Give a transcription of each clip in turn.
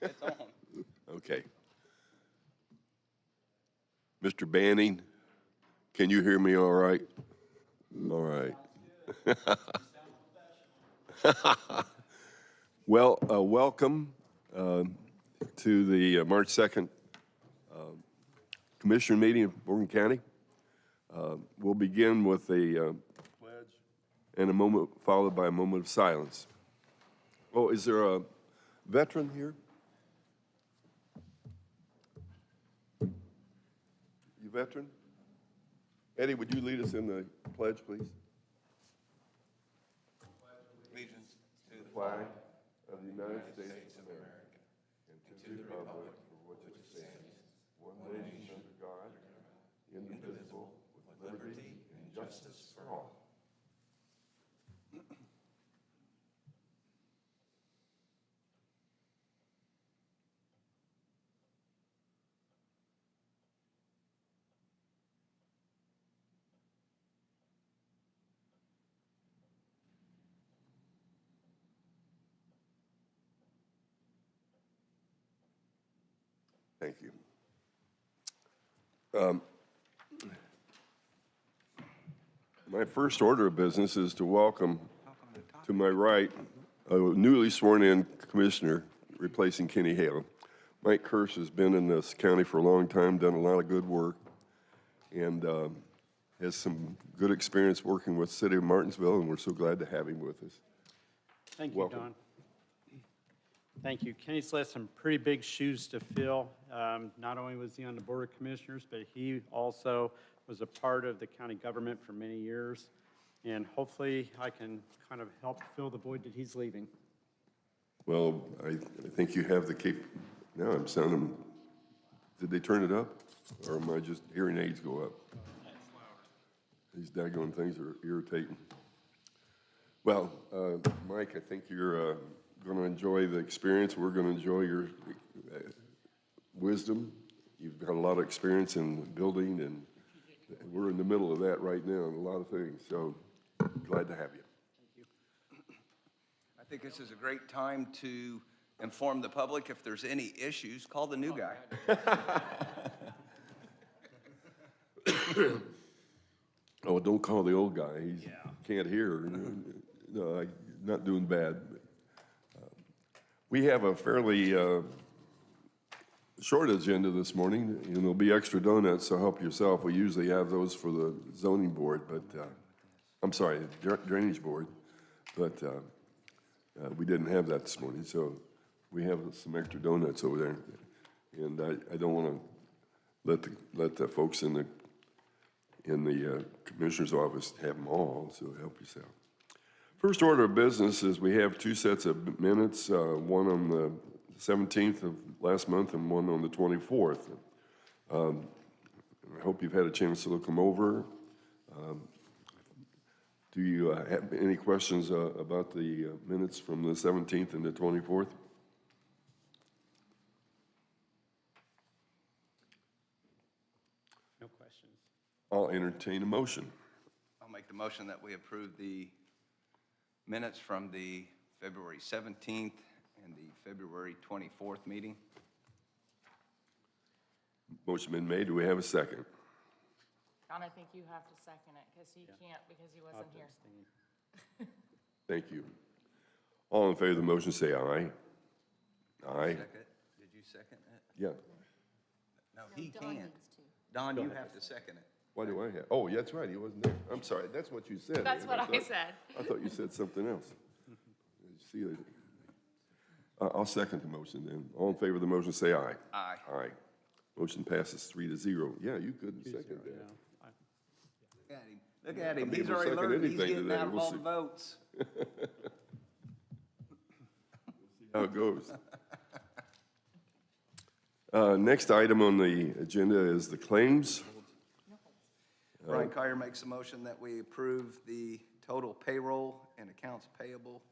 It's on. Okay. Mr. Banning, can you hear me all right? All right. Well, welcome to the March 2nd Commissioner meeting of Morgan County. We'll begin with a pledge and a moment, followed by a moment of silence. Oh, is there a veteran here? You veteran? Eddie, would you lead us in the pledge, please? Allegiance to the Flag of the United States of America and to the republic for which it stands, one nation under God, indivisible, with liberty and justice for all. Thank you. My first order of business is to welcome to my right a newly sworn-in commissioner replacing Kenny Hale. Mike Kirsch has been in this county for a long time, done a lot of good work, and has some good experience working with the city of Martinsville, and we're so glad to have him with us. Thank you, Welcome. Don. Thank you. Kenny's left some pretty big shoes to fill. Not only was he on the Board of Commissioners, but he also was a part of the county government for many years. And hopefully I can kind of help fill the void that he's leaving. Well, I think you have the now I'm sounding, did they turn it up? Or am I just hearing aids go up? These daggone things are irritating. Well, Mike, I think you're going to enjoy the experience. We're going to enjoy your wisdom. You've got a lot of experience in building, and we're in the middle of that right now in a lot of things. So glad to have you. I think this is a great time to inform the public if there's any issues, call the new guy. Oh, don't call the old guy. He can't hear. No, not doing bad. We have a fairly short agenda this morning, and there'll be extra donuts, so help yourself. We usually have those for the zoning board, but, I'm sorry, drainage board, but we didn't have that this morning, so we have some extra donuts over there. And I don't want to let the folks in the commissioner's office have them all, so help yourself. First order of business is we have two sets of minutes, one on the 17th of last month and one on the 24th. I hope you've had a chance to look them over. Do you have any questions about the minutes from the 17th and the 24th? No questions. I'll entertain a motion. I'll make the motion that we approve the minutes from the February 17th and the February 24th meeting. Motion been made. Do we have a second? Don, I think you have to second it because he can't because he wasn't here. Thank you. All in favor of the motion, say aye. Aye. Second. Did you second it? Yeah. No, he Don can't. needs to. Don, you have to second it. Why do I have? Oh, yeah, that's right. He wasn't there. I'm sorry. That's what you said. That's what I thought- said. I thought you said something else. See, I'll second the motion then. All in favor of the motion, say aye. Aye. Aye. Motion passes 3-0. Yeah, you couldn't second that. Look at him. Look at him. Some He's people already second learned. He's anything getting today. out of We'll all see. the votes. How it goes. Next item on the agenda is the claims. Brian Kyer makes a motion that we approve the total payroll and accounts payable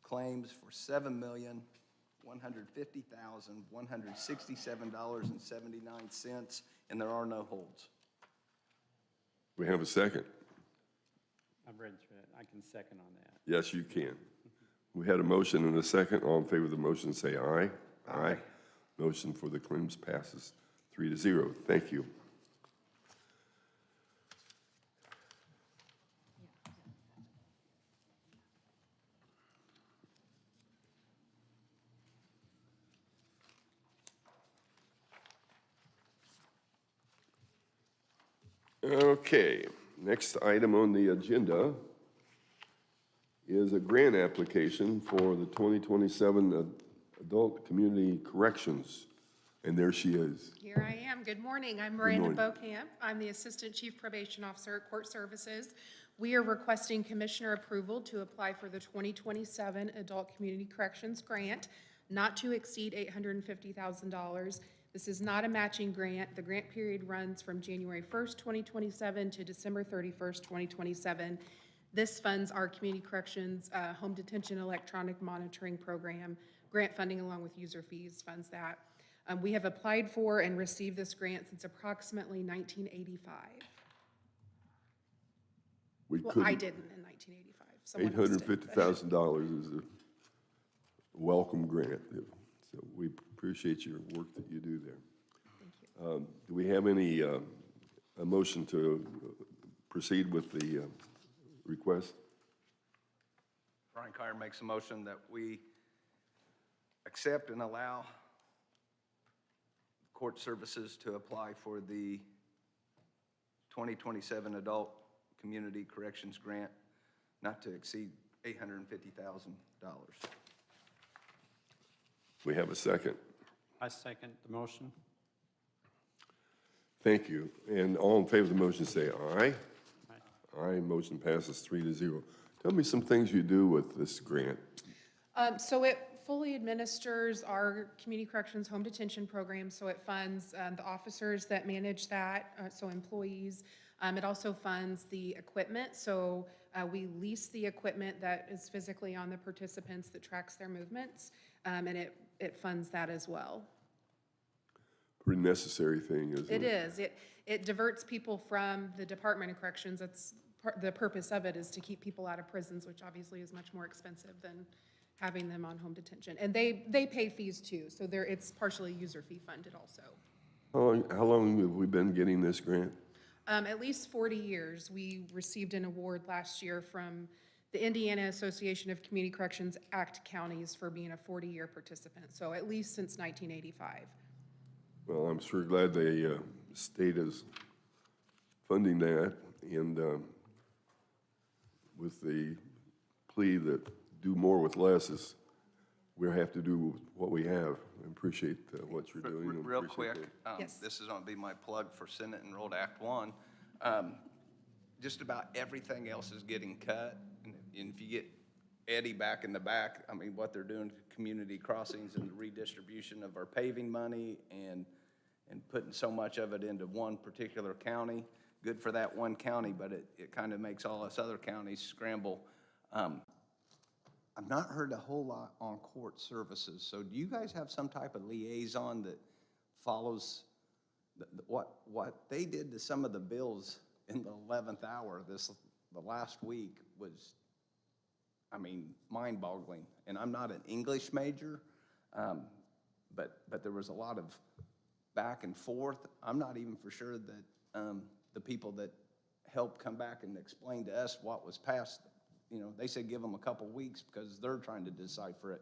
claims for $7,150,167.79, and there are no holds. We have a second. I've read through it. I can second on that. Yes, you can. We had a motion and a second. All in favor of the motion, say aye. Aye. Motion for the claims passes 3-0. Thank you. Okay, next item on the agenda is a grant application for the 2027 Adult Community Corrections. And there she is. Here I am. Good morning. I'm Miranda morning. Beaucamp. I'm the Assistant Chief Probation Officer at Court Services. We are requesting Commissioner approval to apply for the 2027 Adult Community Corrections Grant, not to exceed $850,000. This is not a matching grant. The grant period runs from January 1st, 2027 to December 31st, 2027. This funds our community corrections, home detention electronic monitoring program. Grant funding along with user fees funds that. We have applied for and received this grant since approximately 1985. We Well, I couldn't, didn't in 1985. Someone else did, but- $850,000 is a welcome grant. So we appreciate your work that you do there. Thank you. Do we have any, a motion to proceed with the request? Brian Kyer makes a motion that we accept and allow court services to apply for the 2027 Adult Community Corrections Grant, not to exceed $850,000. We have a second. I second the motion. Thank you. And all in favor of the motion say aye. Aye. Aye, motion passes 3-0. Tell me some things you do with this grant. So it fully administers our community corrections home detention program, so it funds the officers that manage that, so employees. It also funds the equipment, so we lease the equipment that is physically on the participants that tracks their movements, and it funds that as well. Pretty necessary thing, isn't it? It is. It diverts people from the Department of Corrections. That's the purpose of it, is to keep people out of prisons, which obviously is much more expensive than having them on home detention. And they pay fees too, so it's partially user fee funded also. How long have we been getting this grant? At least 40 years. We received an award last year from the Indiana Association of Community Corrections Act Counties for being a 40-year participant, so at least since 1985. Well, I'm sure glad the state is funding that, and with the plea that do more with less is, we'll have to do what we have. I appreciate what you're doing. and Real appreciate quick, Yes. this is going to be my plug for Senate Enrolled Act 1. Just about everything else is getting cut. And if you get Eddie back in the back, I mean, what they're doing to community crossings and the redistribution of our paving money and putting so much of it into one particular county, good for that one county, but it kind of makes all us other counties scramble. I've not heard a whole lot on court services, so do you guys have some type of liaison that follows what they did to some of the bills in the 11th hour the last week was, I mean, mind-boggling. And I'm not an English major, but there was a lot of back and forth. I'm not even for sure that the people that helped come back and explain to us what was passed, you know, they said give them a couple weeks because they're trying to decipher it.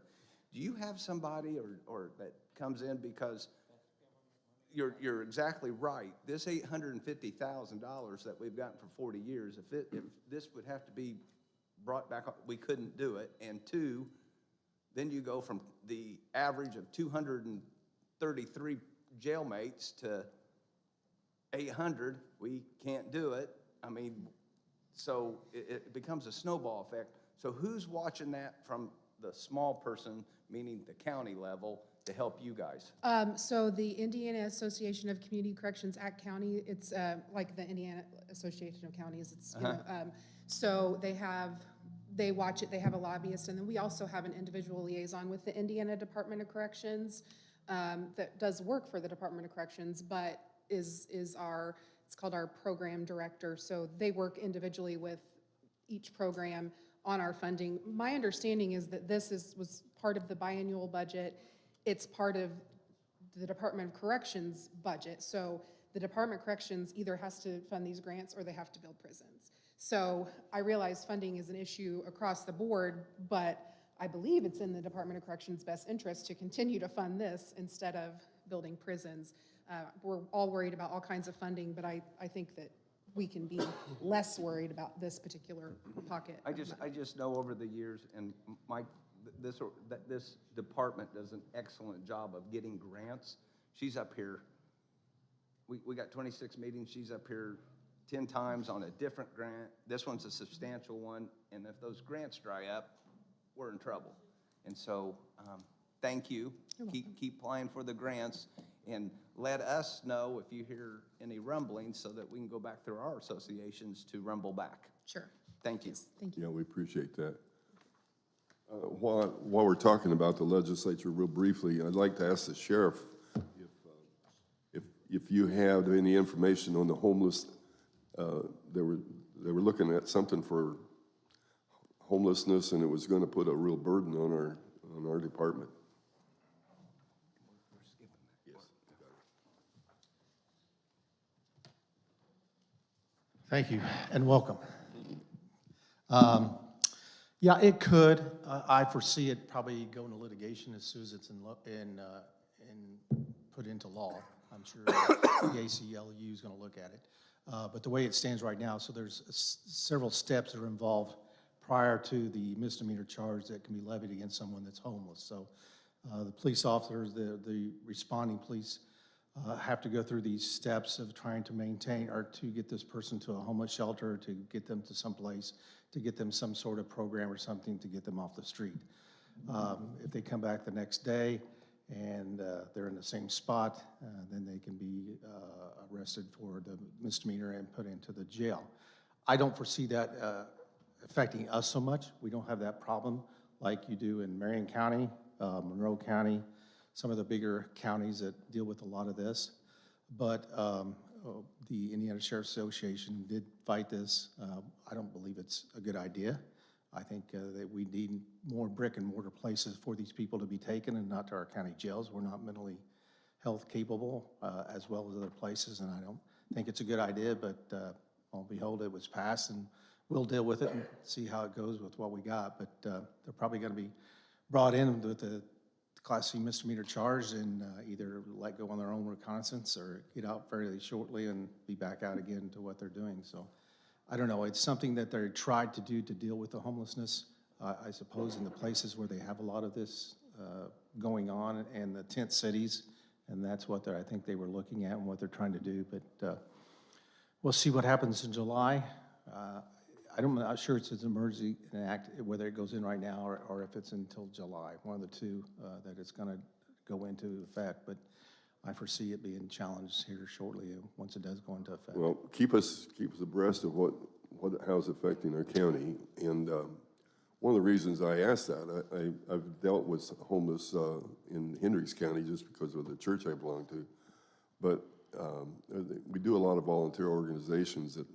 Do you have somebody or that comes in, because you're exactly right. This $850,000 that we've gotten for 40 years, if this would have to be brought back, we couldn't do it. And two, then you go from the average of 233 jailmates to 800. We can't do it. I mean, so it becomes a snowball effect. So who's watching that from the small person, meaning the county level, to help you guys? So the Indiana Association of Community Corrections Act County, it's like the Indiana Association of Counties. It's, you know, so they watch it, they have a lobbyist, and then we also have an individual liaison with the Indiana Department of Corrections that does work for the Department of Corrections, but is our, it's called our program director. So they work individually with each program on our funding. My understanding is that this was part of the biannual budget. it's part of the Department of Corrections budget. So the Department of Corrections either has to fund these grants or they have to build prisons. So I realize funding is an issue across the board, but I believe it's in the Department of Corrections' best interest to continue to fund this instead of building prisons. We're all worried about all kinds of funding, but I think that we can be less worried about this particular pocket. I just know over the years, and Mike, this department does an excellent job of getting grants. She's up here, we got 26 meetings, she's up here 10 times on a different grant. This one's a substantial one, and if those grants dry up, we're in trouble. And so, thank you. Keep applying for the grants, and let us know if you hear any rumblings so that we can go back through our associations to rumble back. Sure. Thank you. Thank you. Yeah, we appreciate that. While we're talking about the legislature real briefly, I'd like to ask the sheriff if you have any information on the homeless. They were looking at something for homelessness, and it was going to put a real burden on our department. Thank you, and welcome. Yeah, it could. I foresee it probably going to litigation as soon as it's put into law. I'm sure the ACLU is going to look at it. But the way it stands right now, so there's several steps that are involved prior to the misdemeanor charge that can be levied against someone that's homeless. So the police officers, the responding police, have to go through these steps of trying to maintain or to get this person to a homeless shelter, to get them to someplace, to get them some sort of program or something to get them off the street. If they come back the next day and they're in the same spot, then they can be arrested for the misdemeanor and put into the jail. I don't foresee that affecting us so much. We don't have that problem like you do in Marion County, Monroe County, some of the bigger counties that deal with a lot of this. But the Indiana Sheriff's Association did fight this. I don't believe it's a good idea. I think that we need more brick and mortar places for these people to be taken and not to our county jails. We're not mentally health capable as well as other places, and I don't think it's a good idea, but lo and behold, it was passed, and we'll deal with it and see how it goes with what we got. But they're probably going to be brought in with the Class C misdemeanor charge and either let go on their own reconnaissance or get out fairly shortly and be back out again to what they're doing. So I don't know. It's something that they tried to do to deal with the homelessness, I suppose, in the places where they have a lot of this going on and the tent cities. And that's what I think they were looking at and what they're trying to do. But we'll see what happens in July. I'm not sure it's an emergency act, whether it goes in right now or if it's until July, one of the two that it's going to go into effect. But I foresee it being challenged here shortly once it does go into effect. Well, keep us abreast of how it's affecting our county. And one of the reasons I asked that, I've dealt with homeless in Hendricks County just because of the church I belong to. But we do a lot of volunteer organizations that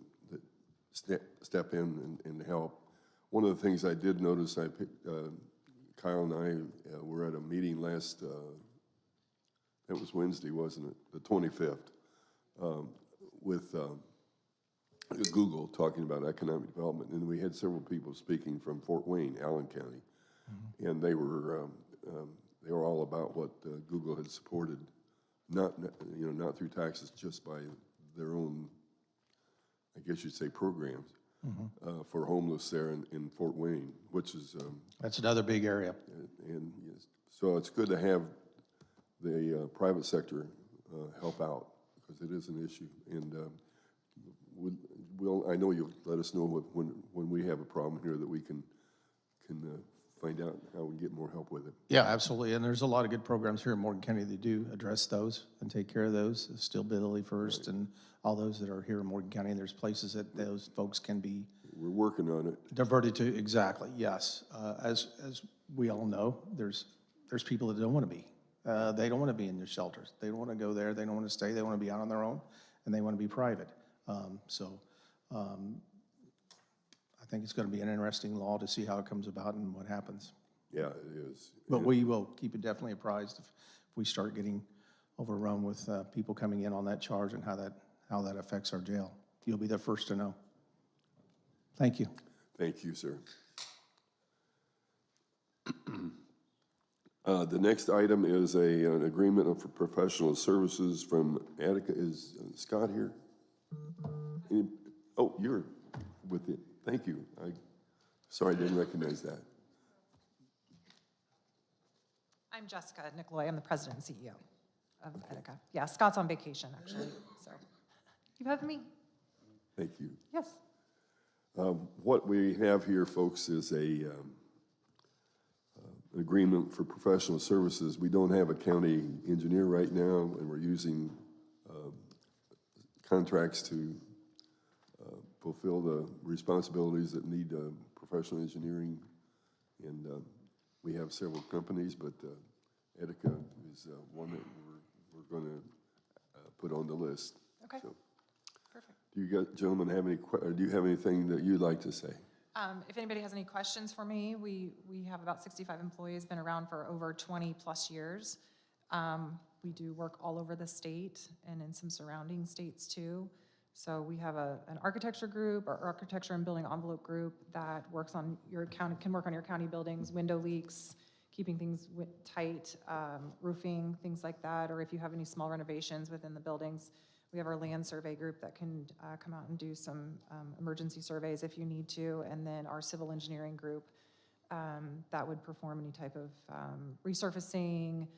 step in and help. One of the things I did notice, Kyle and I were at a meeting last, it was Wednesday, wasn't it? The 25th, with Google talking about economic development. And we had several people speaking from Fort Wayne, Allen County. Mm-hmm. And they were all about what Google had supported, not through taxes, just by their own, I guess you'd say, programs for homeless there in Fort Wayne, which is That's another big area. and yes, so it's good to have the private sector help out because it is an issue. And I know you'll let us know when we have a problem here that we can find out how we can get more help with it. Yeah, absolutely. And there's a lot of good programs here in Morgan County that do address those and take care of those. Stillbility First and all those that are here in Morgan County. And there's places that those folks can be We're working on it. diverted to. Exactly, yes. As we all know, there's people that don't want to be. They don't want to be in the shelters. They don't want to go there. They don't want to stay. They want to be out on their own, and they want to be private. I think it's going to be an interesting law to see how it comes about and what happens. Yeah, it is. But we will keep it definitely apprised if we start getting overrun with people coming in on that charge and how that affects our jail. You'll be the first to know. Thank you. Thank you, sir. The next item is an agreement for professional services from Attica. Is Scott here? Oh, you're with it. Thank you. Sorry, I didn't recognize that. I'm Jessica Nicolay. I'm the president and CEO of Etica. Yeah, Scott's on vacation, actually, so. You have me? Thank you. Yes. What we have here, folks, is an agreement for professional services. We don't have a county engineer right now, and we're using contracts to fulfill the responsibilities that need professional engineering. And we have several companies, but Etica is one that we're going to put on the list. Okay. So, Perfect. do you gentlemen have any, do you have anything that you'd like to say? If anybody has any questions for me, we have about 65 employees, been around for over 20-plus years. We do work all over the state and in some surrounding states too. So we have an architecture group, or architecture and building envelope group that works on your county, can work on your county buildings, window leaks, keeping things tight, roofing, things like that, or if you have any small renovations within the buildings. We have our land survey group that can come out and do some emergency surveys if you need to, and then our civil engineering group that would perform any type of resurfacing,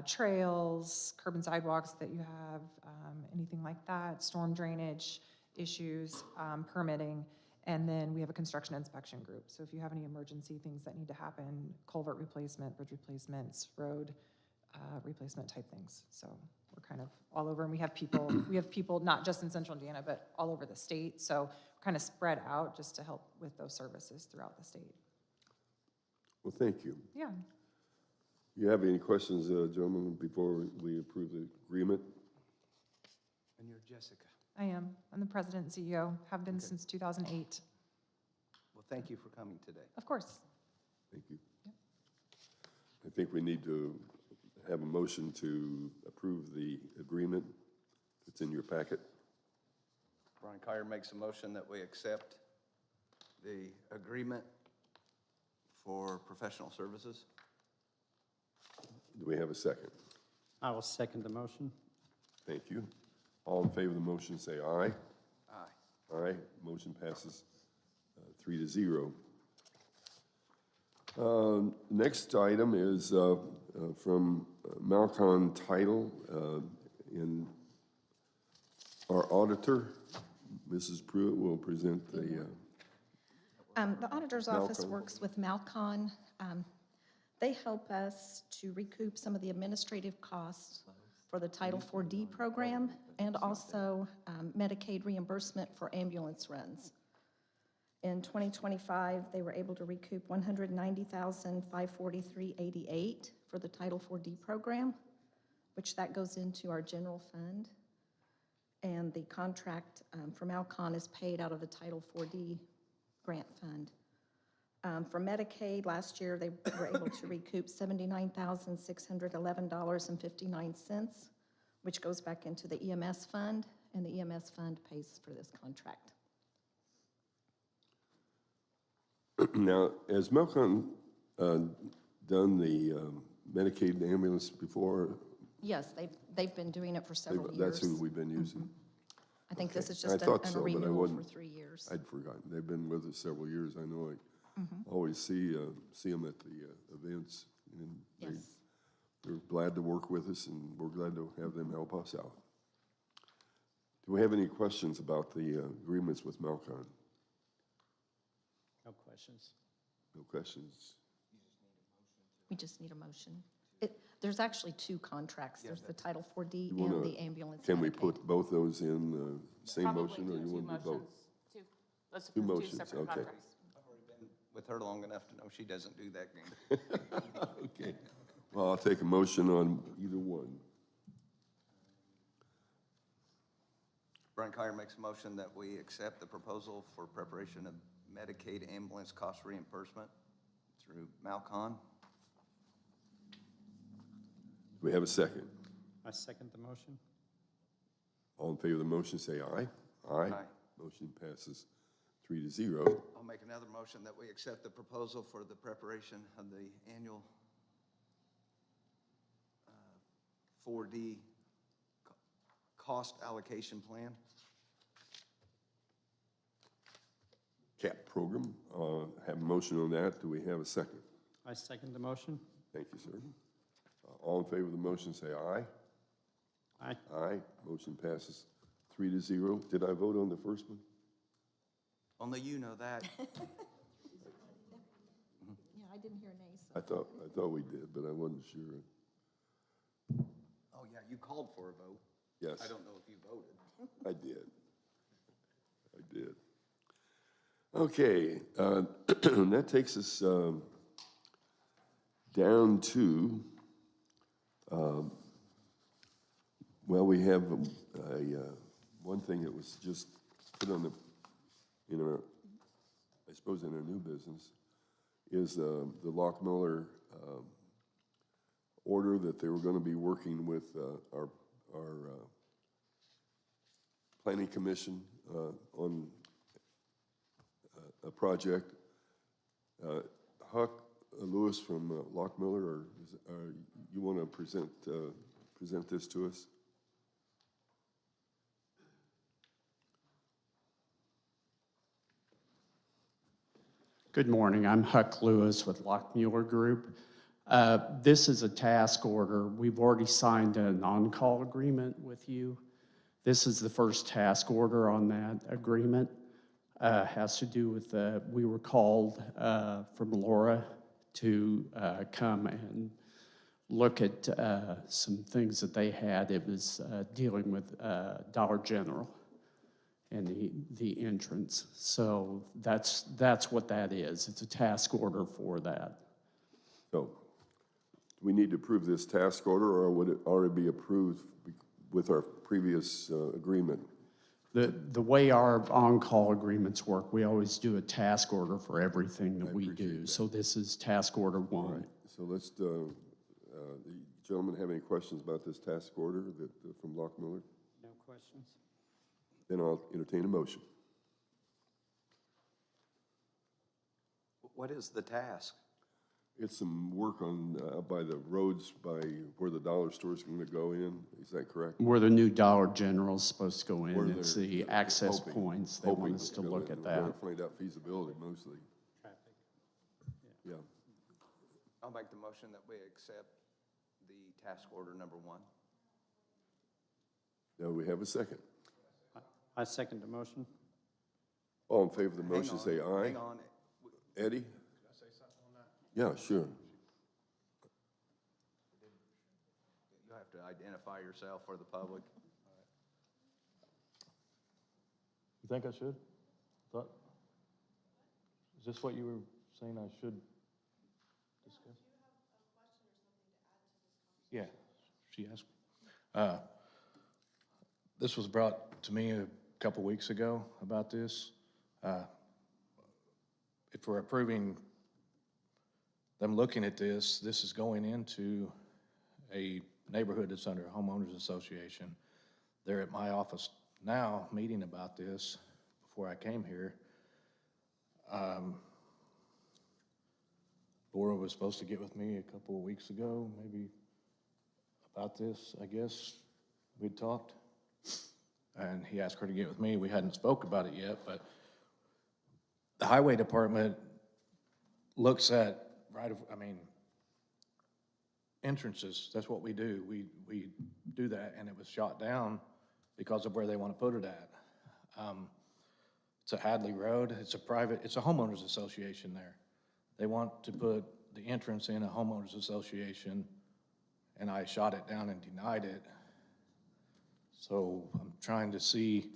trails, curb and sidewalks that you have, anything like that, storm drainage issues, permitting, and then we have a construction inspection group. So if you have any emergency things that need to happen, culvert replacement, bridge replacements, road replacement type things. So we're kind of all over, and we have people not just in central Indiana, but all over the state. So we're kind of spread out just to help with those services throughout the state. Well, thank you. Yeah. You have any questions, gentlemen, before we approve the agreement? And you're Jessica. I am. I'm the president and CEO, have been since 2008. Well, thank you for coming today. Of course. Thank you. I think we need to have a motion to approve the agreement that's in your packet. Brian Kyer makes a motion that we accept the agreement for professional services. Do we have a second? I will second the motion. Thank you. All in favor of the motion, say aye. Aye. Aye. Motion passes 3-0. Next item is from Malcon Title, and our auditor, Mrs. Pruitt, will present the. The auditor's office Malcolm. works with Malcon. They help us to recoup some of the administrative costs for the Title IV-D program and also Medicaid reimbursement for ambulance runs. In 2025, they were able to recoup $190,543.88 for the Title IV-D program, which that goes into our general fund. And the contract from Malcon is paid out of the Title IV-D grant fund. For Medicaid, last year, they were able to recoup $79,611.59, which goes back into the EMS fund, and the EMS fund pays for this contract. Now, has Malcon done the Medicaid ambulance before? Yes, they've been doing it for several years. That's who we've been using. I think this is I just thought a so, but I renewal for wasn't- 3 years. I'd forgotten. They've been with us several years. I know I always see them at the events, and Yes. they're glad to work with us, and we're glad to have them help us out. Do we have any questions about the agreements with Malcon? No questions. No questions? We just need a motion. There's actually 2 contracts. There's the Title IV-D You wanna- and the ambulance Can we Medicaid. put both those in the same Probably motion, or do you two want to do both? motions. Let's Two approve two motions, separate okay. contracts. With her long enough to know she doesn't do that game. Okay. Well, I'll take a motion on either one. Brian Kyer makes a motion that we accept the proposal for preparation of Medicaid ambulance cost reimbursement through Malcon. we have a second? I second the motion. All in favor of the motion, say aye. Aye. Aye. Motion passes 3-0. I'll make another motion that we accept the proposal for the preparation of the annual 4D cost allocation plan. CAP program, have a motion on that. Do we have a second? I second the motion. Thank you, sir. All in favor of the motion, say aye. Aye. Aye. Motion passes 3-0. Did I vote on the first one? Only you know that. Yeah, I didn't hear nay, so. I thought we did, but I wasn't sure. Oh, yeah, you called for a vote. Yes. I don't know if you voted. I did. Okay, that takes us down to, well, we have one thing that was just put on in our, I suppose in our new business, is the Lockmiller order that they were going to be working with our planning commission on a project. Huck Lewis from Lockmiller, you want to present this to us? Good morning. I'm Huck Lewis with Lockmuir Group. This is a task order. We've already signed an on-call agreement with you. This is the first task order on that agreement. Has to do with, we were called from Laura to come and look at some things that they had. It was dealing with Dollar General and the entrance. So that's what that is. It's a task order for that. So, do we need to approve this task order, or would it already be approved with our previous agreement? The way our on-call agreements work, we always do a task order for everything that we do. So this is task order one. So let's, the gentlemen have any questions about this task order from Lockmiller? No questions? Then I'll entertain a motion. What is the task? It's some work on, by the roads, by where the dollar store's going to go in, is that correct? Where the new Dollar General's supposed to go Where in, it's they're the access hoping- points. They hoping want us to go look in. at We're gonna that. find out feasibility mostly, Traffic. yeah. I'll make the motion that we accept the task order number one. Now, we have a second. I second the motion. All in favor of the Hang motion, on, say aye. Hang on. Eddie? Can I say something on that? Yeah, sure. You have to identify yourself for the public. You think I should? Thought, is this what you were saying I should discuss? Yeah, she asked. This was brought to me a couple weeks ago about this. If we're approving them looking at this, this is going into a neighborhood that's under a homeowners association. They're at my office now meeting about this before I came here. Laura was supposed to get with me a couple of weeks ago, maybe about this, I guess. We'd talked. And he asked her to get with me. We hadn't spoke about it yet, but the highway department looks at entrances. That's what we do. We do that, and it was shot down because of where they want to put it at. It's a Hadley Road. It's a homeowners association there. They want to put the entrance in a homeowners association, and I shot it down and denied it. So I'm trying to see,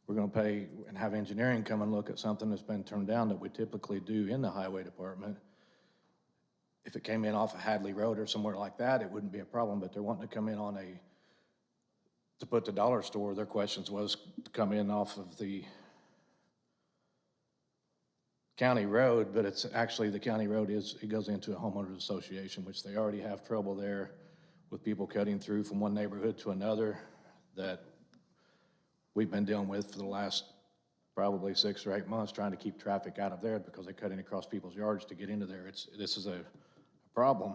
we're gonna pay and have engineering come and look at something that's been turned down that we typically do in the highway department. If it came in off of Hadley Road or somewhere like that, it wouldn't be a problem, but they're wanting to come in to put the dollar store, their questions was to come in off of the county road, but it's actually, the county road it goes into a homeowners association, which they already have trouble there with people cutting through from one neighborhood to another that we've been dealing with for the last probably 6 or 8 months, trying to keep traffic out of there because they're cutting across people's yards to get into there. This is a problem.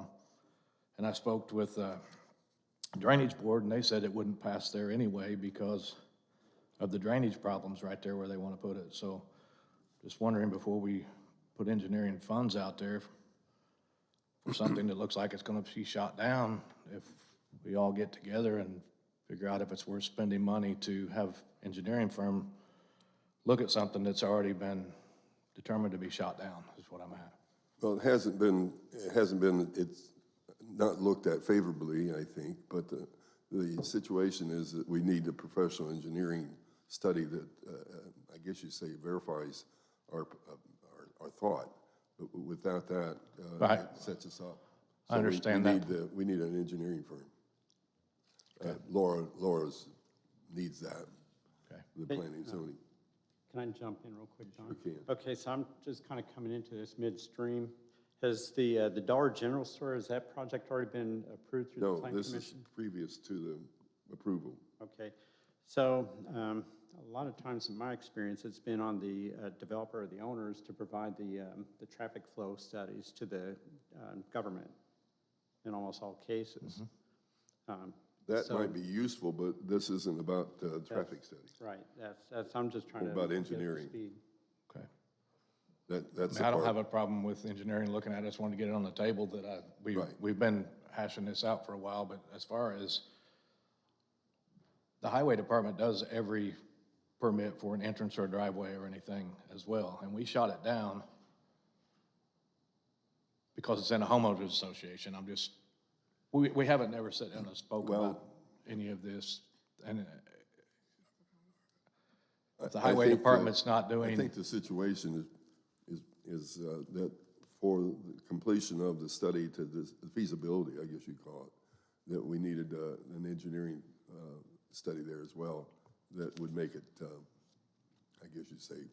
And I spoke with Drainage Board, and they said it wouldn't pass there anyway because of the drainage problems right there where they want to put it. So just wondering, before we put engineering funds out there for something that looks like it's going to be shot down, if we all get together and figure out if it's worth spending money to have engineering firm look at something that's already been determined to be shot down, is what I'm at. Well, it's not looked at favorably, I think, but the situation is that we need a professional engineering study that, I guess you say, verifies our thought. But without that, Right. it sets us up. I understand that. We need an engineering firm. Laura's needs that, Okay. the planning and zoning. Can I jump in real quick, John? Sure can. Okay, so I'm just kind of coming into this midstream. Has the Dollar General store, has that project already been approved through the No, Plan this is Commission? previous to the approval. Okay, so a lot of times in my experience, it's been on the developer or the owners to provide the traffic flow studies to the government in almost all cases. That So- might be useful, but this isn't about traffic study. Right, that's, I'm just trying to. What about get up to engineering? speed. Okay. That's the I don't part. have a problem with engineering looking at it. I just wanted to get it on the table that Right. we've been hashing this out for a while, but as far as the highway department does every permit for an entrance or driveway or anything as well, and we shot it down because it's in a homeowners association. We haven't never sat down and spoke Well- about any of this, and if the I highway think department's not I doing. think the situation is that for the completion of the study to this feasibility, I guess you'd call it, that we needed an engineering study there as well that would make it, I guess you'd say,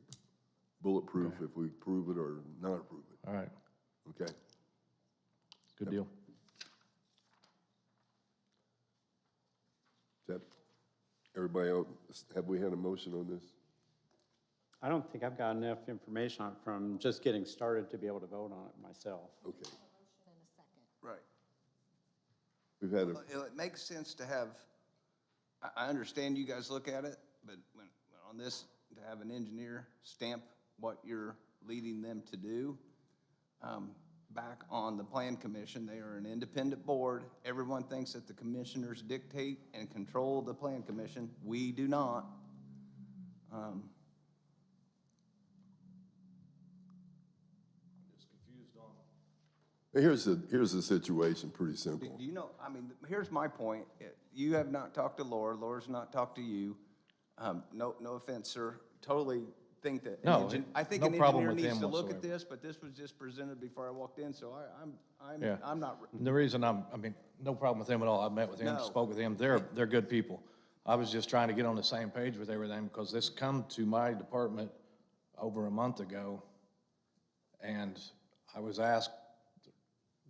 bulletproof if we approve it or not approve it. All right, Okay? good deal. That, everybody else, have we had a motion on this? I don't think I've got enough information on it from just getting started to be able to vote on it myself. Okay. Right. We've had a, Well, it makes sense to have, I understand you guys look at it, but when on this, to have an engineer stamp what you're leading them to do, back on the Plan Commission, they are an independent board. Everyone thinks that the commissioners dictate and control the Plan Commission. We do not. here's the situation, pretty simple. Do you know, I mean, here's my point. You have not talked to Laura, Laura's not talked to you. No offense, sir. Totally think that. No, I think no an problem engineer with needs him to look at whatsoever. this, but this was just presented before I walked in, so Yeah. I'm not. The reason no problem with him at all. I met with him, No. spoke with him. They're good people. I was just trying to get on the same page with everything because this come to my department over a month ago. And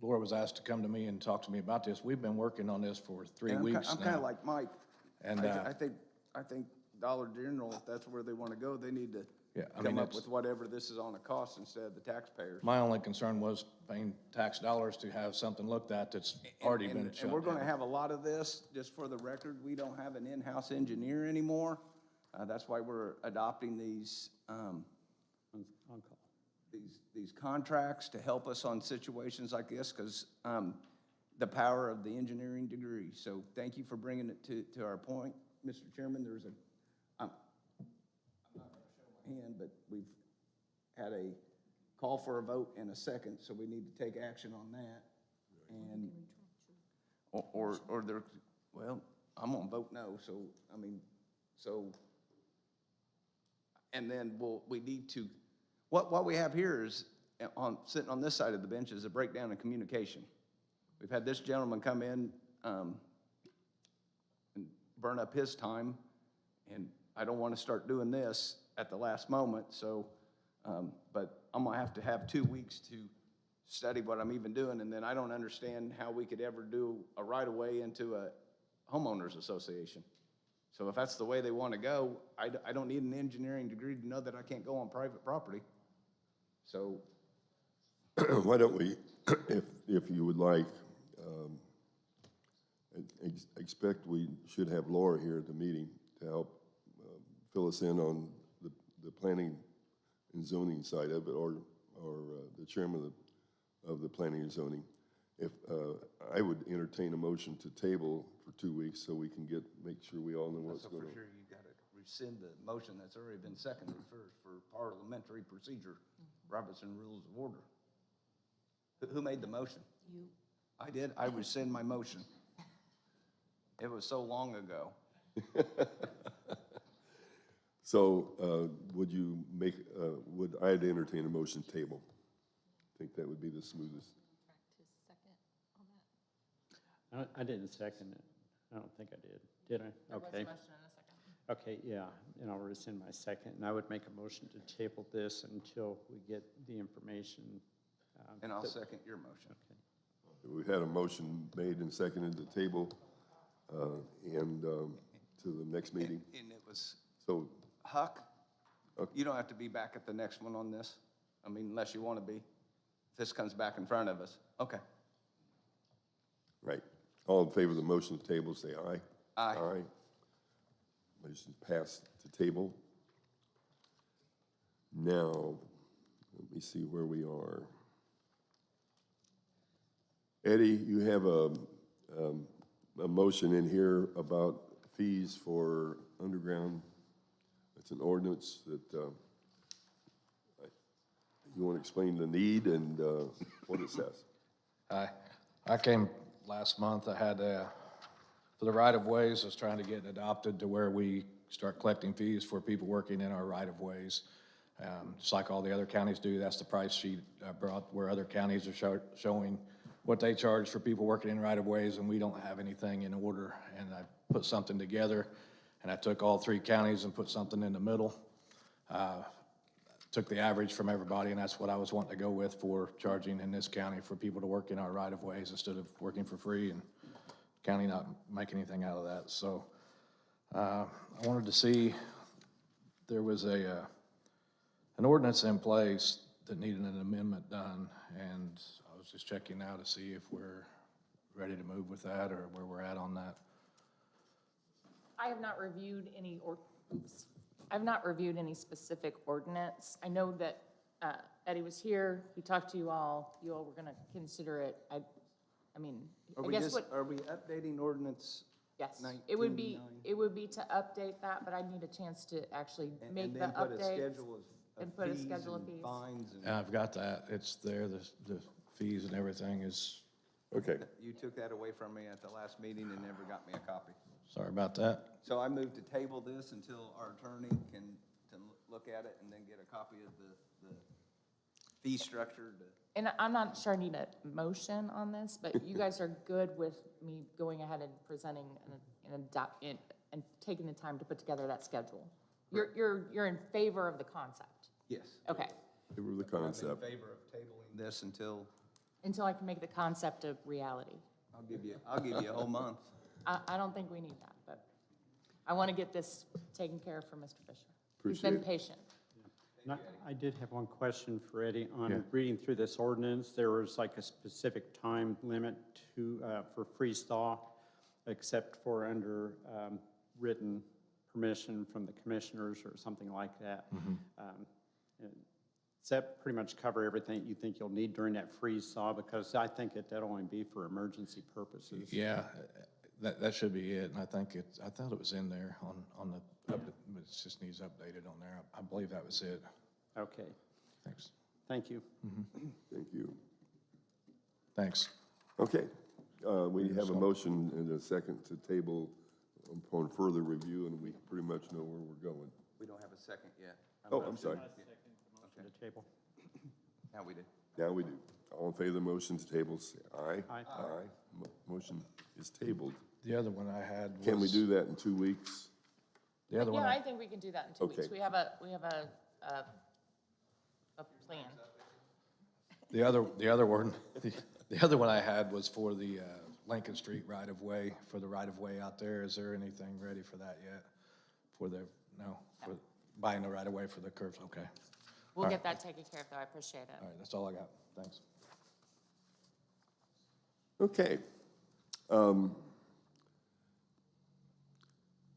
Laura was asked to come to me and talk to me about this. We've been working on this for 3 weeks now. I'm kind of like Mike. And, I think Dollar General, if that's where they want to go, they need to Yeah, I come mean, up it's- with whatever this is on a cost instead of the taxpayers. My only concern was paying tax dollars to have something looked at that's already been And shut we're going to down. have a lot of this, just for the record, we don't have an in-house engineer anymore. That's why we're adopting these, On call. these contracts to help us on situations like this, because the power of the engineering degree. So thank you for bringing it to our point, Mr. Chairman. There's I'm not going to show my hand, but we've had a call for a vote in a second, so we need to take action on that. And, or there, well, I'm gonna vote no, so, I mean, so, and then we need to, what we have here is, sitting on this side of the bench is a breakdown in communication. We've had this gentleman come in, and burn up his time, and I don't want to start doing this at the last moment, so, but I'm gonna have to have 2 weeks to study what I'm even doing, and then I don't understand how we could ever do a right-of-way into a homeowners association. So if that's the way they want to go, I don't need an engineering degree to know that I can't go on private property. So, Why don't we, if you would like, expect we should have Laura here at the meeting to help fill us in on the planning and zoning side of it, or the chairman of the planning and zoning. If, I would entertain a motion to table for 2 weeks so we can make sure we all know what's so going for on. sure, you got to rescind the motion that's already been seconded for parliamentary procedure, Robertson Rules of Order. Who made the motion? You. I did. I rescind my motion. It was so long ago. So, would you make, would I entertain a motion table? I think that would be the smoothest. I didn't second it. I don't think I did. Did I? There was a Okay. motion in a second. Okay, yeah, and I'll rescind my second, and I would make a motion to table this until we get the information. And I'll second your motion. Okay. We had a motion made and seconded to table, and to the next meeting. And it was, So, Huck, Okay. you don't have to be back at the next one on this. I mean, unless you want to be. If this comes back in front of us. Okay. right. All in favor of the motion to table, say aye. Aye. Aye. Motion passed to table. Now, let me see where we are. Eddie, you have a motion in here about fees for underground. It's an ordinance that, you want to explain the need and what it says? I came last month, I had, for the right-of-ways, I was trying to get it adopted to where we start collecting fees for people working in our right-of-ways. Just like all the other counties do, that's the price sheet I brought, where other counties are showing what they charge for people working in right-of-ways, and we don't have anything in order. And I put something together, and I took all 3 counties and put something in the middle. Took the average from everybody, and that's what I was wanting to go with for charging in this county for people to work in our right-of-ways instead of working for free and county not make anything out of that. So I wanted to see, there was an ordinance in place that needed an amendment done, and I was just checking now to see if we're ready to move with that or where we're at on that. I have not reviewed any, I've not reviewed any specific ordinance. I know that Eddie was here, he talked to you all were gonna consider it. I mean, Are I we guess just, what, are we updating ordinance? yes, 19.9? it would be to update that, but I need a chance to actually make And the then put a updates. schedule of and put a fees schedule of and fees. fines and. And I've got that, it's there, the fees and everything is, Okay. You took that away from me at the last meeting and never got me a copy. sorry about that. So I moved to table this until our attorney can look at it and then get a copy of the fee structure to. And I'm not sure I need a motion on this, but you guys are good with me going ahead and presenting and taking the time to put together that schedule? You're in favor of the concept? Yes. Okay, Favor of the I'm in concept. favor of tabling this until, until I can make the concept of reality. I'll give you a whole month. I don't think we need that, but I want to get this taken care of for Mr. Fisher. He's Appreciate been it. patient. I did have one question for Eddie. Yeah. On reading through this ordinance, there was like a specific time limit for freeze thaw, except for under written permission from the commissioners or something like that. And does that pretty much cover everything you think you'll need during that freeze thaw? Because I think that'll only be for emergency purposes. Yeah, that should be it, and I thought it was in there on the, but it just needs updated on there. I believe that was it. Okay, Thanks. thank you. Thank you. Thanks. Okay, we have a motion and a second to table upon further review, and we pretty much know where we're going. We don't have a second yet. Oh, I'm sorry. To the table. Now we did. Now we do. All in favor of the motion to table, say aye. Aye. Motion is tabled. The other one I had was. Can we do that in 2 weeks? The other one, Yeah, I think we can do that in 2 weeks. Okay. We have a plan. The other one, the other one I had was for the Lincoln Street right-of-way, for the right-of-way out there. Is there anything ready for that yet? For buying the right-of-way for the curves? Okay. We'll get that taken care of, though. I appreciate it. All right, that's all I got. Thanks. Okay.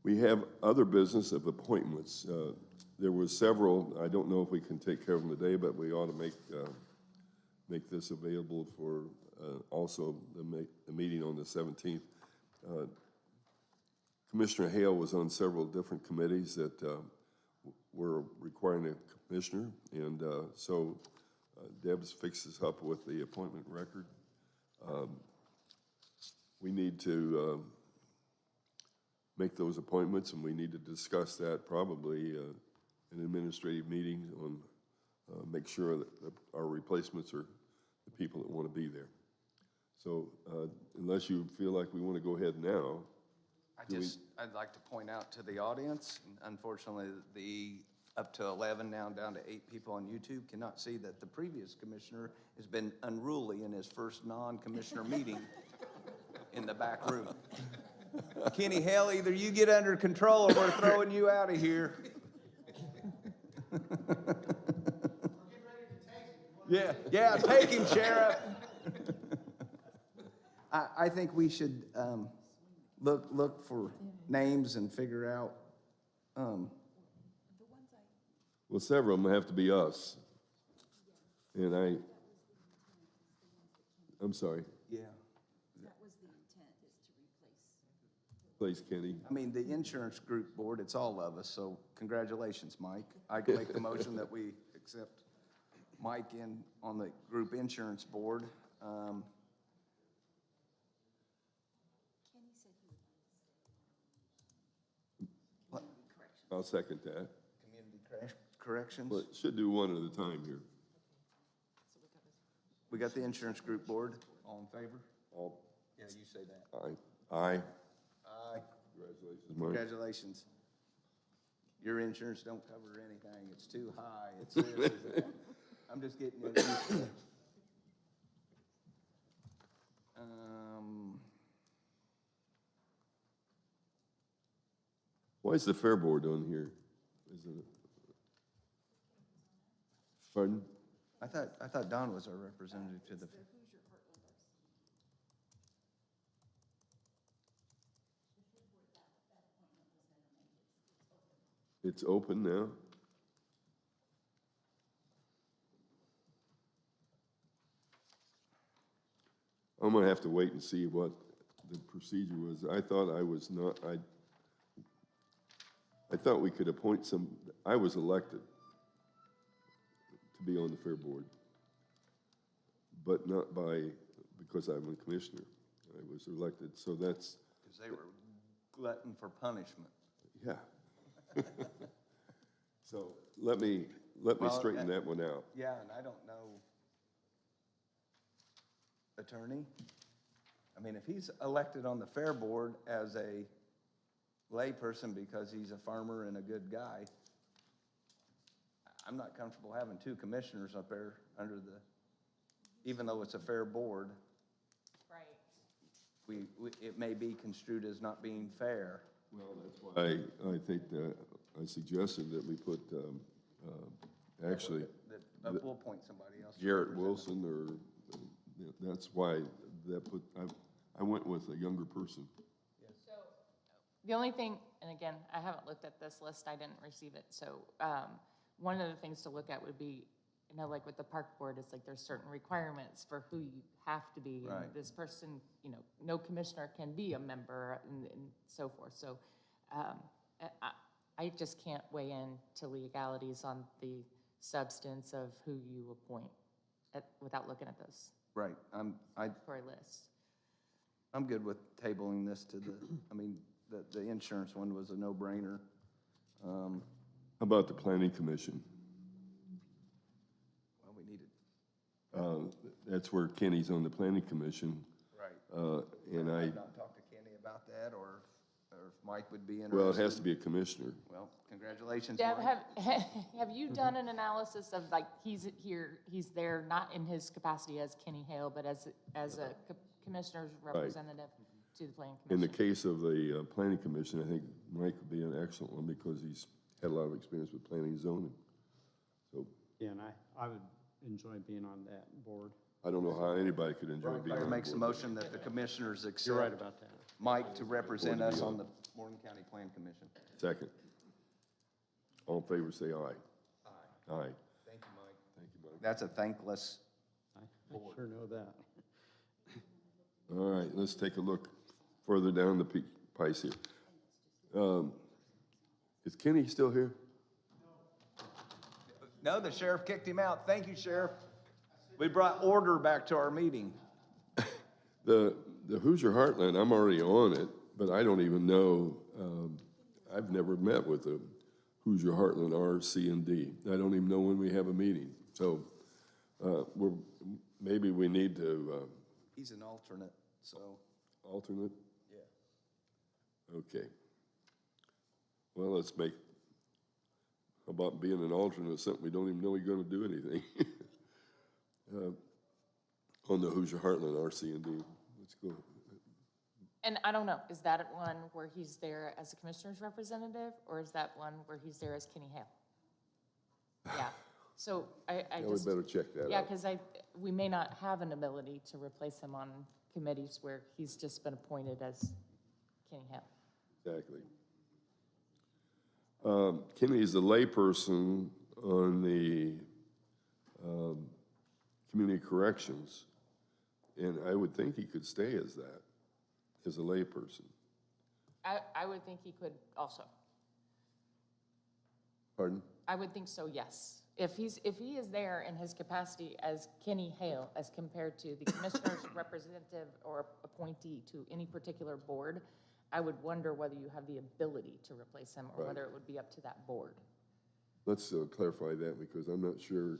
We have other business of appointments. There were several, I don't know if we can take care of them today, but we ought to make this available for also the meeting on the 17th. Commissioner Hale was on several different committees that were requiring a commissioner, and so Deb's fixes up with the appointment record. We need to make those appointments, and we need to discuss that probably in an administrative meeting on, make sure that our replacements are the people that want to be there. So unless you feel like we want to go ahead now, I'd like to point out to the audience, unfortunately, the up to 11, now down to 8 people on YouTube cannot see that the previous commissioner has been unruly in his first non-commissioner meeting in the back room. Kenny Hale, either you get under control or we're throwing you out of here. Yeah, take him, Sheriff. I think we should look for names and figure out, well, several of them have to be us. And I'm sorry. yeah. Please, Kenny. I mean, the insurance group board, it's all of us, so congratulations, Mike. I can make the motion that we accept Mike in on the group insurance board. I'll second that. Community corrections. But should do one at a time here. We got the insurance group board. All in favor? All, Yeah, you say that. aye. Aye. Aye. Congratulations, Mike. Congratulations. Your insurance don't cover anything. It's too high. It's this, it's that. I'm just getting it used to it. Why is the fair board on here? Isn't it? Pardon? I thought Don was our representative to the. It's open now? I'm gonna have to wait and see what the procedure was. I thought I was not, I thought we could appoint I was elected to be on the fair board, but not because I'm a commissioner. I was elected, so that's, Because they were glutton for punishment. yeah. So let me Well, straighten that one out. Yeah, and I don't know. Attorney? I mean, if he's elected on the fair board as a layperson because he's a farmer and a good guy, I'm not comfortable having 2 commissioners up there under even though it's a fair board, Right. it may be construed as not being fair. Well, that's why I think that I suggested that we put, actually, That we'll appoint somebody else. Garrett Wilson, or, that's why I went with a younger person. The only thing, and again, I haven't looked at this list, I didn't receive it, so one of the things to look at would be, like with the park board, it's like there's certain requirements for who you have to be. Right. And this person, no commissioner can be a member and so forth. So I just can't weigh in to legalities on the substance of who you appoint without looking at those Right, for a list. I'm good with tabling this to the insurance one was a no-brainer. How about the planning commission? Well, we needed, That's where Kenny's on the planning commission. right. And I've not talked to Kenny about that, or Mike would be interested. Well, it has to be a commissioner. Well, congratulations, Deb, Mike. have you done an analysis of, like, he's here, he's there, not in his capacity as Kenny Hale, but as a commissioner's representative to the planning In the commission? case of the planning commission, I think Mike would be an excellent one because he's had a lot of experience with planning and zoning. So Yeah, and I would enjoy being on that board. I don't know how anybody could enjoy being on Claire the makes a board. motion that the commissioners accept. You're right about that. Mike to represent us on the Morgan County Plan Commission. Second. All in favor, say aye. Aye. Thank you, Mike. Thank you, Mike. That's a thankless, I sure know that. All right, let's take a look further down the piece here. Is Kenny still here? no, the sheriff kicked him out. Thank you, Sheriff. We brought order back to our meeting. The Hoosier Heartland, I'm already on it, but I don't even know, I've never met with the Hoosier Heartland RC&D. I don't even know when we have a meeting. So maybe we need to He's an alternate, so. alternate. Yeah. Okay. Well, let's make, how about being an alternate, something we don't even know we're gonna do anything. On the Hoosier Heartland RC&D, let's go. And I don't know, is that one where he's there as a commissioner's representative, or is that one where he's there as Kenny Hale? Yeah, so I Yeah, we just, better check that yeah, out. because we may not have an ability to replace him on committees where he's just been appointed as Kenny Hale. Exactly. Kenny is a layperson on the community corrections, and I would think he could stay as that, as a layperson. I would think he could also. Pardon? I would think so, yes. If he is there in his capacity as Kenny Hale, as compared to the commissioner's representative or appointee to any particular board, I would wonder whether you have the ability to replace him, or Right. whether it would be up to that board. Let's clarify that, because I'm not sure,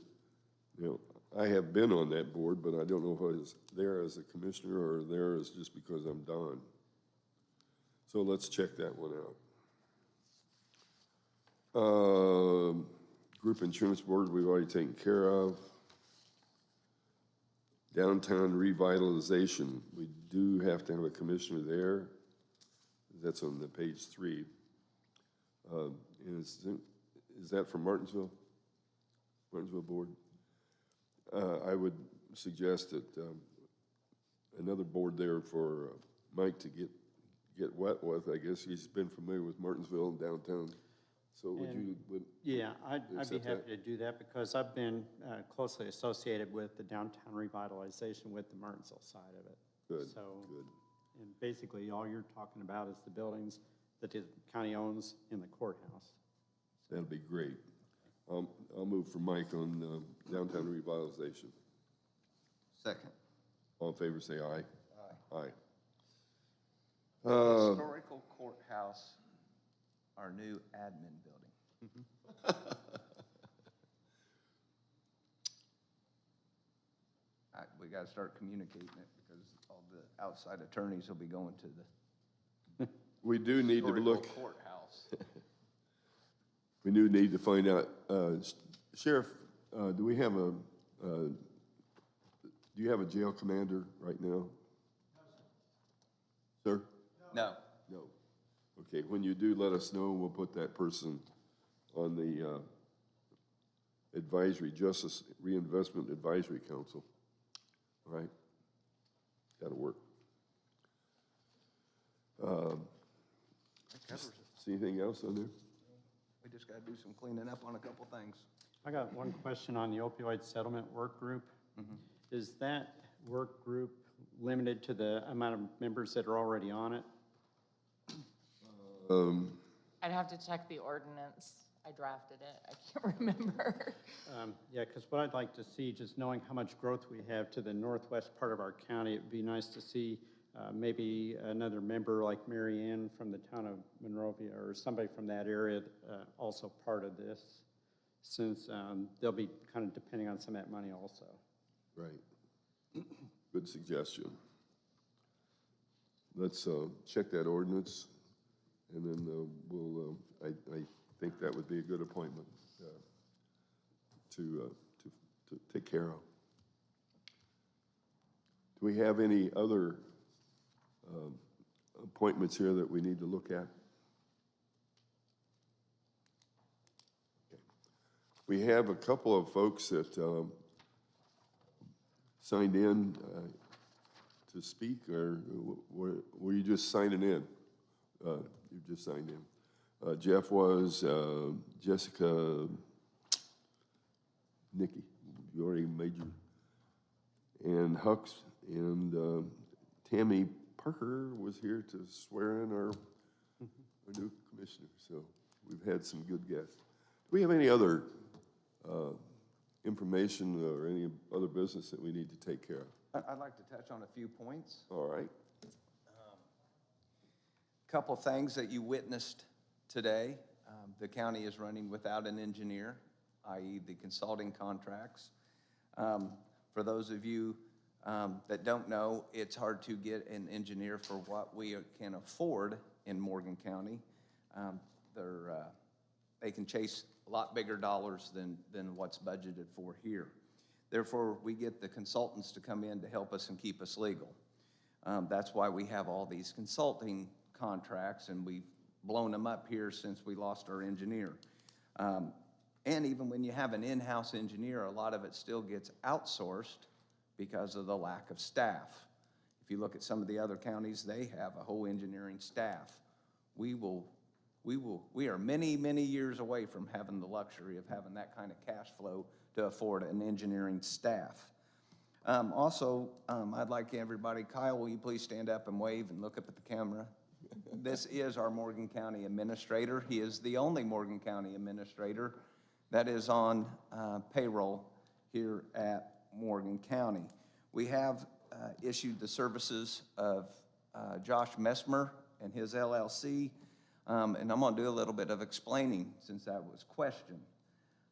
you know, I have been on that board, but I don't know if I was there as a commissioner or there as just because I'm Don. So let's check that one out. Group Insurance Board, we've already taken care of. Downtown revitalization, we do have to have a commissioner there. That's on the page 3. And is that from Martinsville? Martinsville Board? I would suggest that another board there for Mike to get wet with. I guess he's been familiar with Martinsville and downtown. So would Yeah, I'd be accept that? happy to do that because I've been closely associated with the downtown revitalization with the Martinsville side of it. Good, So, good. and basically, all you're talking about is the buildings that the county owns in the courthouse. That'll be great. I'll move for Mike on downtown revitalization. Second. All in favor, say aye. Aye. Aye. Historical Courthouse, our new admin building. We gotta start communicating it, because all the outside attorneys will be going to the We do need to historical look, courthouse. we do need to find out, Sheriff, do we have do you have a jail commander right now? Sir? No. No. Okay, when you do, let us know, and we'll put that person on the Justice Reinvestment Advisory Council. All right? That'll work. That covers it. See anything else on there? We just gotta do some cleaning up on a couple things. I got one question on the opioid settlement work group. Is that work group limited to the amount of members that are already on it? I'd have to check the ordinance. I drafted it. I can't remember. Yeah, because what I'd like to see, just knowing how much growth we have to the northwest part of our county, it'd be nice to see maybe another member like Mary Ann from the town of Monrovia or somebody from that area also part of this, since they'll be kind of depending on some of that money also. Right. Good suggestion. Let's check that ordinance And then I think that would be a good appointment to take care of. Do we have any other appointments here that we need to look at? Okay. We have a couple of folks that signed in to speak, or were you just signing in? You just signed in. Jeff was, Jessica, Nikki, you already made your, and Hux, and Tammy Parker was here to swear in our new commissioner, so we've had some good guests. Do we have any other information or any other business that we need to take care of? I'd like to touch on a few points. All right. Couple things that you witnessed today. The county is running without an engineer, i.e. the consulting contracts. For those of you that don't know, it's hard to get an engineer for what we can afford in Morgan County. They can chase a lot bigger dollars than what's budgeted for here. Therefore, we get the consultants to come in to help us and keep us legal. That's why we have all these consulting contracts, and we've blown them up here since we lost our engineer. And even when you have an in-house engineer, a lot of it still gets outsourced because of the lack of staff. If you look at some of the other counties, they have a whole engineering staff. We are many, many years away from having the luxury of having that kind of cash flow to afford an engineering staff. Also, I'd like everybody, Kyle, will you please stand up and wave and look up at the camera? This is our Morgan County administrator. He is the only Morgan County administrator that is on payroll here at Morgan County. We have issued the services of Josh Messmer and his LLC, and I'm going to do a little bit of explaining since that was questioned.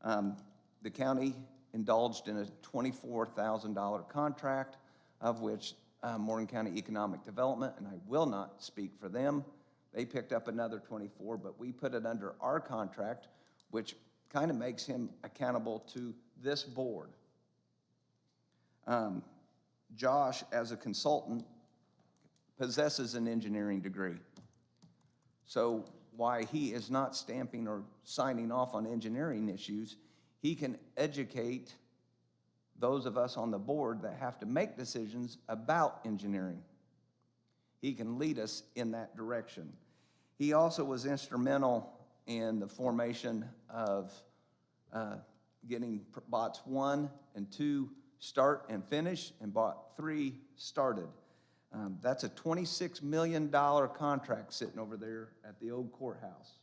The county indulged in a $24,000 contract, of which Morgan County Economic Development, and I will not speak for them, they picked up another 24, but we put it under our contract, which kind of makes him accountable to this board. Josh, as a consultant, possesses an engineering degree. So why he is not stamping or signing off on engineering issues, he can educate those of us on the board that have to make decisions about engineering. He can lead us in that direction. He also was instrumental in the formation of getting bots 1 and 2 start and finish, and bot 3 started. That's a $26 million contract sitting over there at the old courthouse.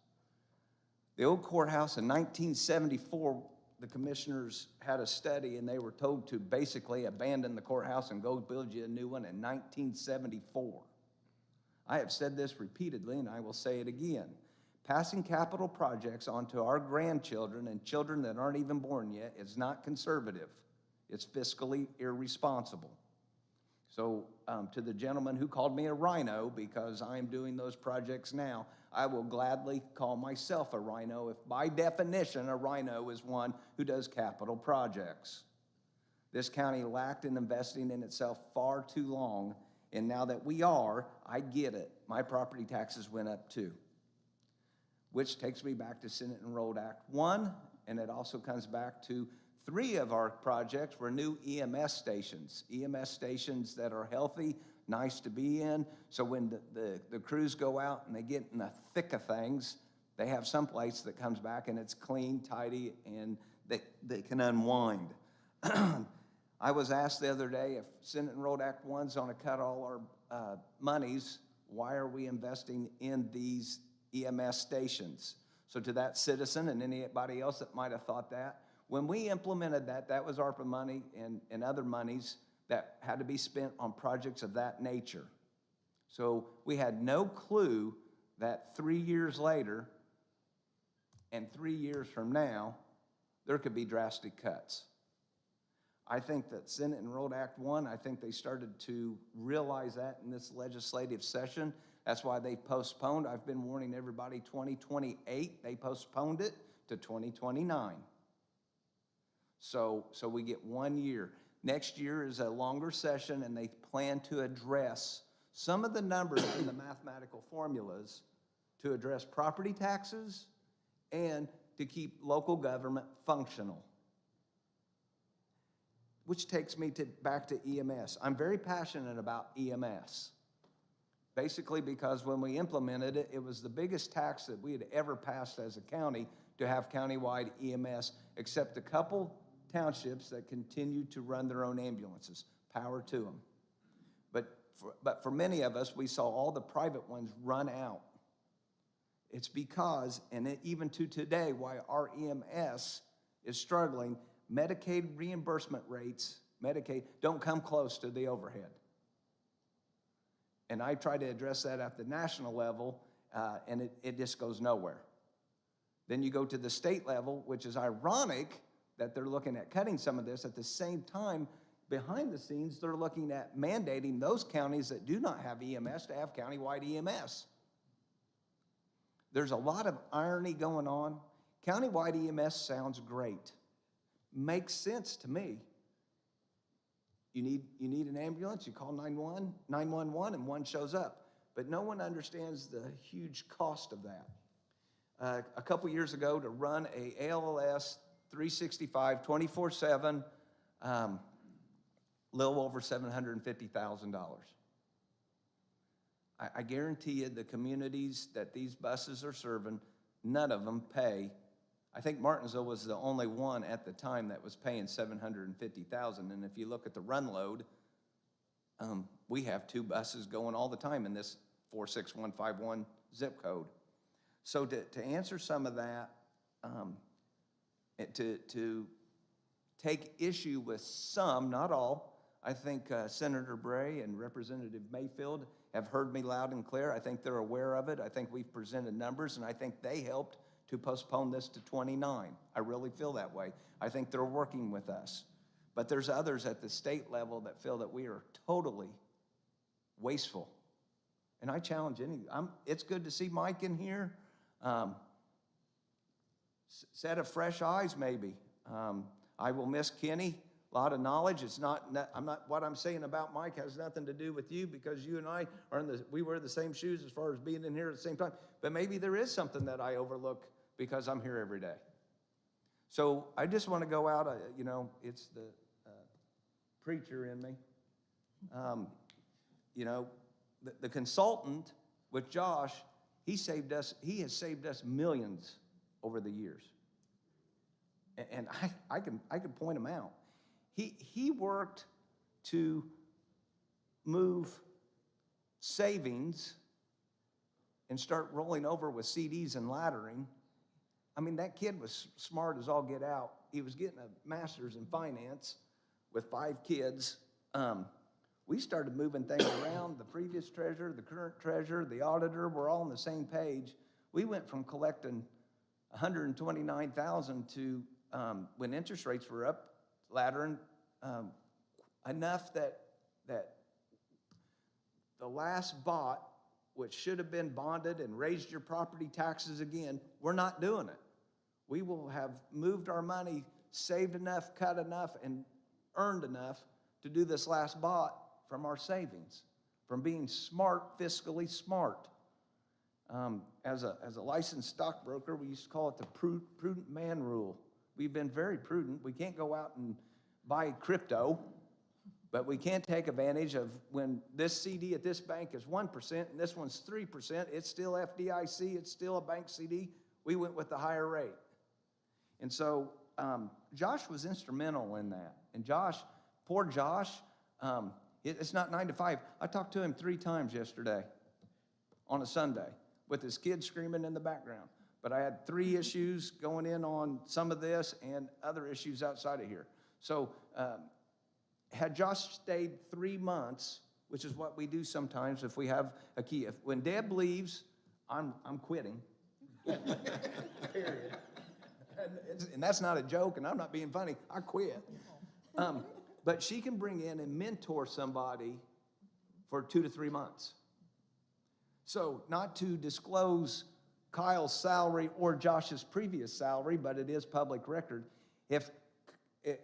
The old courthouse in 1974, the commissioners had a study and they were told to basically abandon the courthouse and go build you a new one in 1974. I have said this repeatedly and I will say it again. Passing capital projects onto our grandchildren and children that aren't even born yet is not conservative. It's fiscally irresponsible. So to the gentleman who called me a rhino because I'm doing those projects now, I will gladly call myself a rhino if by definition a rhino is one who does capital projects. This county lacked in investing in itself far too long, and now that we are, I get it. My property taxes went up too. Which takes me back to Senate Enrolled Act 1, and it also comes back to 3 of our projects were new EMS stations that are healthy, nice to be in, so when the crews go out and they get in the thick of things, they have some place that comes back and it's clean, tidy, and they can unwind. I was asked the other day if Senate Enrolled Act 1's going to cut all our monies, why are we investing in these EMS stations? So to that citizen and anybody else that might have thought that, when we implemented that, that was ARPA money and other monies that had to be spent on projects of that nature. So we had no clue that 3 years later and 3 years from now, there could be drastic cuts. I think that Senate Enrolled Act 1, I think they started to realize that in this legislative session. That's why they postponed, I've been warning everybody, 2028, they postponed it to 2029. So we get 1 year. Next year is a longer session, and they plan to address some of the numbers in the mathematical formulas to address property taxes and to keep local government functional. Which takes me back to EMS. I'm very passionate about EMS. Basically because when we implemented it, it was the biggest tax that we had ever passed as a county to have countywide EMS, except a couple townships that continue to run their own ambulances. Power to them. But for many of us, we saw all the private ones run out. It's because, even to today, why our EMS is struggling, Medicaid reimbursement rates, Medicaid, don't come close to the overhead. And I try to address that at the national level, and it just goes nowhere. Then you go to the state level, which is ironic that they're looking at cutting some of this. At the same time, behind the scenes, they're looking at mandating those counties that do not have EMS to have countywide EMS. There's a lot of irony going on. Countywide EMS sounds great. Makes sense to me. You need an ambulance, you call 911, and one shows up. But no one understands the huge cost of that. A couple years ago, to run a ALS 365 24/7, little over $750,000. I guarantee you the communities that these buses are serving, none of them pay. I think Martinsville was the only one at the time that was paying $750,000. And if you look at the run load, we have 2 buses going all the time in this 46151 zip code. So to answer some of that, to take issue with some, not all, I think Senator Bray and Representative Mayfield have heard me loud and clear. I think they're aware of it. I think we've presented numbers, and I think they helped to postpone this to 29. I really feel that way. I think they're working with us. But there's others at the state level that feel that we are totally wasteful. And I challenge it's good to see Mike in here. Set of fresh eyes, maybe. I will miss Kenny. A lot of knowledge. What I'm saying about Mike has nothing to do with you, because you and I we wear the same shoes as far as being in here at the same time. But maybe there is something that I overlook because I'm here every day. So I just want to go out, it's the preacher in me. The consultant with Josh, he has saved us millions over the years. And I can point him out. He worked to move savings and start rolling over with CDs and laddering. I mean, that kid was smart as all get out. He was getting a master's in finance with 5 kids. We started moving things around. The previous treasurer, the current treasurer, the auditor, we're all on the same page. We went from collecting $129,000 to, when interest rates were up, laddering enough that the last bought, which should have been bonded and raised your property taxes again, we're not doing it. We will have moved our money, saved enough, cut enough, and earned enough to do this last bought from our savings, from being smart, fiscally smart. As a licensed stockbroker, we used to call it the prudent man rule. We've been very prudent. We can't go out and buy crypto, but we can't take advantage of when this CD at this bank is 1% and this one's 3%, it's still FDIC, it's still a bank CD. We went with the higher rate. And so Josh was instrumental in that. And poor Josh, it's not 9 to 5. I talked to him 3 times yesterday on a Sunday with his kids screaming in the background. But I had 3 issues going in on some of this and other issues outside of here. So had Josh stayed 3 months, which is what we do sometimes if we have a key. When Deb leaves, I'm quitting. Period. And that's not a joke, and I'm not being funny. I quit. But she can bring in and mentor somebody for 2 to 3 months. So not to disclose Kyle's salary or Josh's previous salary, but it is public record.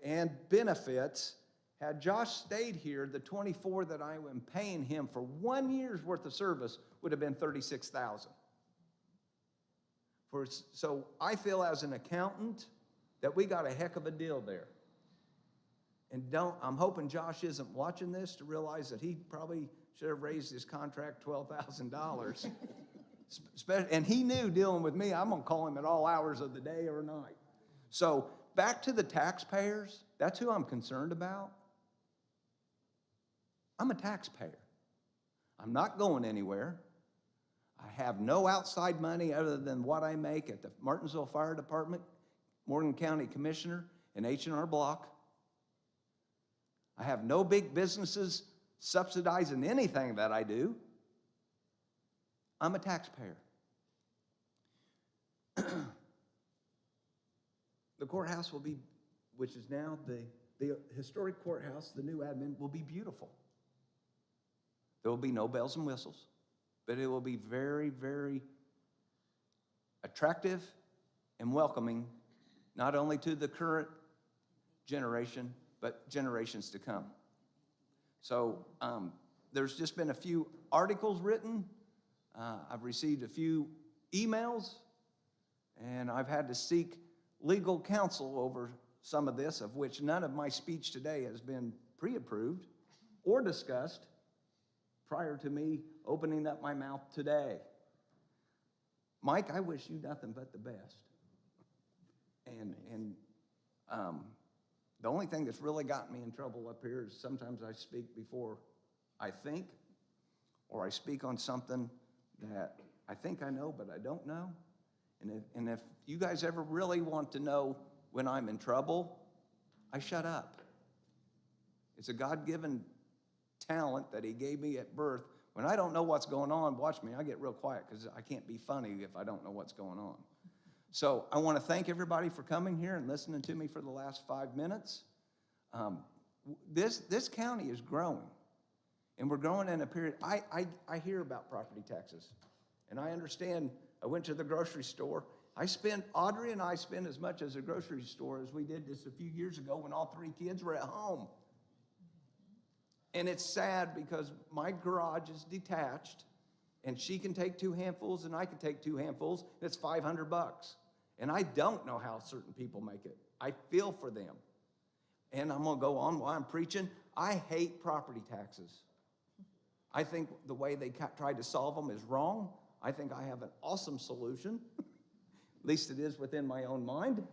And benefits, had Josh stayed here, the 24 that I am paying him for 1 year's worth of service would have been 36,000. So I feel as an accountant that we got a heck of a deal there. And I'm hoping Josh isn't watching this to realize that he probably should have raised his contract $12,000. And he knew dealing with me, I'm gonna call him at all hours of the day or night. So back to the taxpayers, that's who I'm concerned about. I'm a taxpayer. I'm not going anywhere. I have no outside money other than what I make at the Martinsville Fire Department, Morgan County Commissioner, and H&R Block. I have no big businesses subsidizing anything that I do. I'm a taxpayer. The courthouse will be, which is now the historic courthouse, the new admin, will be beautiful. There will be no bells and whistles, but it will be very, very attractive and welcoming, not only to the current generation, but generations to come. So there's just been a few articles written. I've received a few emails, and I've had to seek legal counsel over some of this, of which none of my speech today has been pre-approved or discussed prior to me opening up my mouth today. Mike, I wish you nothing but the best. And the only thing that's really gotten me in trouble up here is sometimes I speak before I think, or I speak on something that I think I know, but I don't know. And if you guys ever really want to know when I'm in trouble, I shut up. It's a God-given talent that he gave me at birth. When I don't know what's going on, watch me, I get real quiet because I can't be funny if I don't know what's going on. So I want to thank everybody for coming here and listening to me for the last 5 minutes. This county is growing, and we're growing in a period. I hear about property taxes, and I understand. I went to the grocery store. Audrey and I spent as much as a grocery store as we did just a few years ago when all 3 kids were at home. And it's sad because my garage is detached, and she can take 2 handfuls and I can take 2 handfuls, and it's $500. And I don't know how certain people make it. I feel for them. And I'm gonna go on while I'm preaching. I hate property taxes. I think the way they tried to solve them is wrong. I think I have an awesome solution. At least it is within my own mind.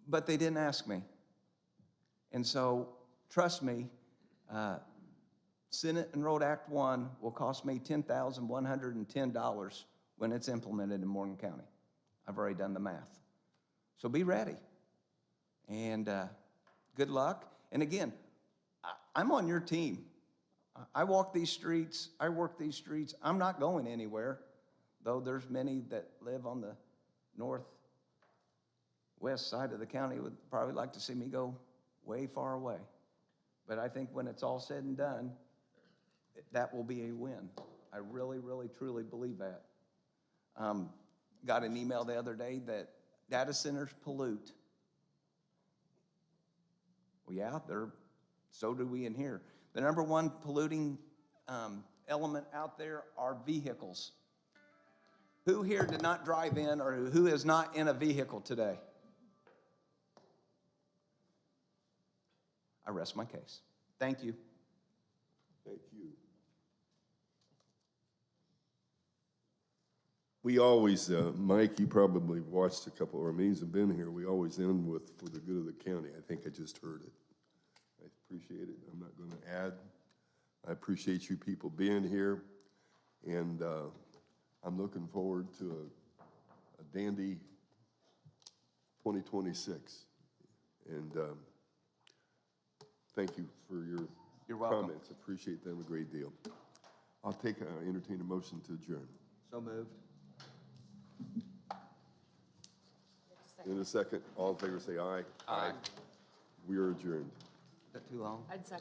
But they didn't ask me. And so, trust me, Senate Enrolled Act 1 will cost me $10,110 when it's implemented in Morgan County. I've already done the math. So be ready. And good luck. And again, I'm on your team. I walk these streets, I work these streets. I'm not going anywhere, though there's many that live on the northwest side of the county would probably like to see me go way far away. But I think when it's all said and done, that will be a win. I really, really, truly believe that. Got an email the other day that data centers pollute. Well, yeah, so do we in here. The number one polluting element out there are vehicles. Who here did not drive in, or who is not in a vehicle today? I rest my case. Thank you. Thank you. We always, Mike, you probably watched a couple of our meetings and been here. We always end with, for the good of the county. I think I just heard it. I appreciate it. I'm not going to add. I appreciate you people being here. And I'm looking forward to a dandy 2026. And thank you for your You're welcome. comments. Appreciate them a great deal. I'll entertain a motion to adjourn. So moved. In a second, all in favor say aye. Aye. We are adjourned. Is that too long? I'd second.